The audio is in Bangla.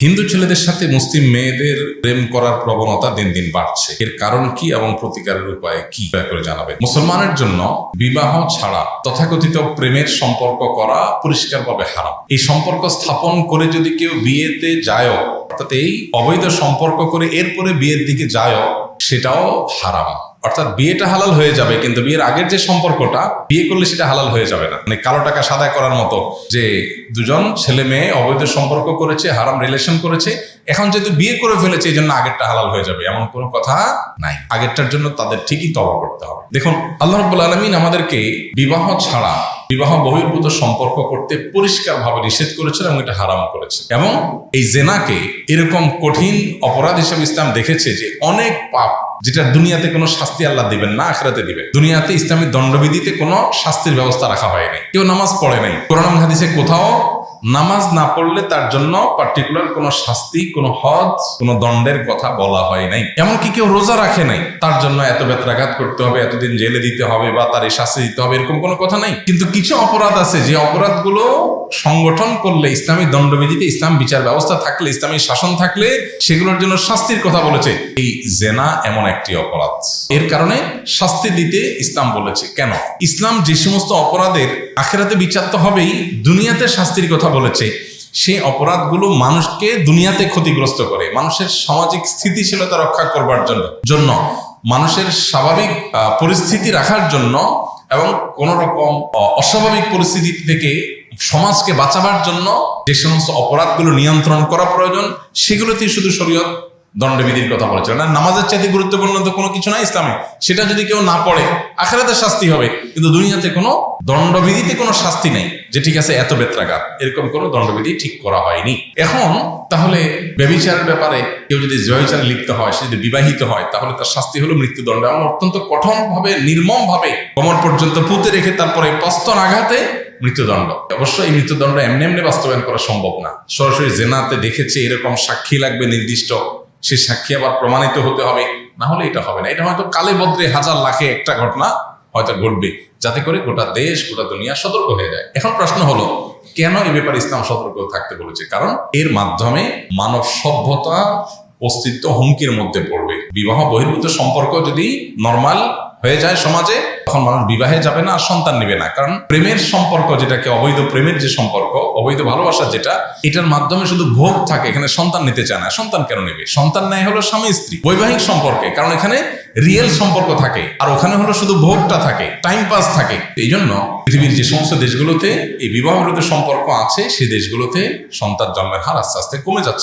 হিন্দু ছেলেদের সাথে মুসলিম মেয়েদের প্রেম করার প্রবণতা দিন দিন বাড়ছে। এর কারণ কি এবং প্রতিকারের উপায় কি দয়া করে জানাবেন। মুসলমানের জন্য বিবাহ ছাড়া তথাকথিত প্রেমের সম্পর্ক করা পরিষ্কারভাবে হারাম। এই সম্পর্ক স্থাপন করে যদি কেউ বিয়েতে যায়, অর্থাৎ এই অবৈধ সম্পর্ক করে এরপরে বিয়ের দিকে যায়, সেটাও হারাম। অর্থাৎ বিয়েটা হালাল হয়ে যাবে, কিন্তু বিয়ের আগের যে সম্পর্কটা, বিয়ে করলে সেটা হালাল হয়ে যাবে না। মানে কালো টাকা সাদা করার মতো, যে দুজন ছেলে মেয়ে অবৈধ সম্পর্ক করেছে, হারাম রিলেশন করেছে, এখন যেহেতু বিয়ে করে ফেলেছে এই জন্য আগেরটা হালাল হয়ে যাবে, এমন কোনো কথা নাই। আগেরটার জন্য তাদের ঠিকই তওবা করতে হবে। দেখুন, আল্লাহ রাব্বুল আলামিন আমাদেরকে বিবাহ ছাড়া বিবাহ বহির্ভূত সম্পর্ক করতে পরিষ্কারভাবে নিষেধ করেছেন এবং এটা হারাম করেছে। এবং এই জেনাকে এরকম কঠিন অপরাধ হিসেবে ইসলাম দেখেছে যে অনেক পাপ যেটা দুনিয়াতে কোনো শাস্তি আল্লাহ দিবেন না, আখিরাতে দিবেন। দুনিয়াতে ইসলামী দণ্ডবিধিতে কোনো শাস্তির ব্যবস্থা রাখা হয়নি। কেউ নামাজ পড়ে নাই, কোরআন হাদিসে কোথাও নামাজ না পড়লে তার জন্য পার্টিকুলার কোনো শাস্তি, কোনো হজ, কোনো দণ্ডের কথা বলা হয় নাই। এমনকি কেউ রোজা রাখে নাই, তার জন্য এত বেত্রাঘাত করতে হবে, এতদিন জেলে দিতে হবে বা তার এই শাস্তি দিতে হবে, এরকম কোনো কথা নাই। কিন্তু কিছু অপরাধ আছে যে অপরাধগুলো সংগঠন করলে ইসলামী দণ্ডবিধিতে, ইসলাম বিচার ব্যবস্থা থাকলে, ইসলামী শাসন থাকলে সেগুলোর জন্য শাস্তির কথা বলেছে। এই জেনা এমন একটি অপরাধ, এর কারণে শাস্তি দিতে ইসলাম বলেছে। কেন? ইসলাম যে সমস্ত অপরাধের আখিরাতে বিচার তো হবেই, দুনিয়াতে শাস্তির কথা বলেছে। সেই অপরাধগুলো মানুষকে দুনিয়াতে ক্ষতিগ্রস্ত করে, মানুষের সামাজিক স্থিতিশীলতা রক্ষা করবার জন্য, মানুষের স্বাভাবিক পরিস্থিতি রাখার জন্য এবং কোন রকম অস্বাভাবিক পরিস্থিতি থেকে সমাজকে বাঁচাবার জন্য যে সমস্ত অপরাধগুলো নিয়ন্ত্রণ করা প্রয়োজন, সেগুলোতেই শুধু শরীয়ত দণ্ডবিধির কথা বলেছে। না, নামাজের চাইতে গুরুত্বপূর্ণ তো কোনো কিছু নাই ইসলামে। সেটা যদি কেউ না পড়ে আখিরাতে শাস্তি হবে, কিন্তু দুনিয়াতে কোনো দণ্ডবিধিতে কোনো শাস্তি নেই যে ঠিক আছে এত বেত্রাঘাত, এরকম কোনো দণ্ডবিধি ঠিক করা হয়নি। এখন তাহলে ব্যভিচারের ব্যাপারে কেউ যদি ব্যভিচারে লিপ্ত হয়, সে যদি বিবাহিত হয়, তাহলে তার শাস্তি হলো মৃত্যুদণ্ড। এমন অত্যন্ত কঠোরভাবে, নির্মমভাবে কোমর পর্যন্ত পুঁতে রেখে তারপরে পস্তন আঘাতে মৃত্যুদণ্ড। অবশ্যই এই মৃত্যুদণ্ড এমনি এমনি বাস্তবায়ন করা সম্ভব না। সরাসরি জেনাতে দেখেছে এরকম সাক্ষী লাগবে নির্দিষ্ট, সে সাক্ষী আবার প্রমাণিত হতে হবে, না হলে এটা হবে না। এটা হয়তো কালে বদ্রে হাজার লাখে একটা ঘটনা হয়তো ঘটবে, যাতে করে গোটা দেশ, গোটা দুনিয়া সতর্ক হয়ে যায়। এখন প্রশ্ন হলো, কেন এই ব্যাপারে ইসলাম সতর্ক থাকতে বলেছে? কারণ এর মাধ্যমে মানব সভ্যতা অস্তিত্ব হুমকির মধ্যে পড়বে। বিবাহ বহির্ভূত সম্পর্ক যদি নর্মাল হয়ে যায় সমাজে, তখন মানুষ বিবাহে যাবে না আর সন্তান নেবে না। কারণ প্রেমের সম্পর্ক, যেটাকে অবৈধ প্রেমের যে সম্পর্ক, অবৈধ ভালোবাসা যেটা, এটার মাধ্যমে শুধু ভোগ থাকে, এখানে সন্তান নিতে চায় না। সন্তান কেন নেবে? সন্তান নেয় হলো স্বামী স্ত্রী বৈবাহিক সম্পর্কে, কারণ এখানে রিয়েল সম্পর্ক থাকে, আর ওখানে হলো শুধু ভোগটা থাকে, টাইম পাস থাকে। এই জন্য পৃথিবীর যে সমস্ত দেশগুলোতে এই বিবাহ বিরোধী সম্পর্ক আছে, সেই দেশগুলোতে সন্তান জন্মের হার আস্তে আস্তে কমে যাচ্ছে।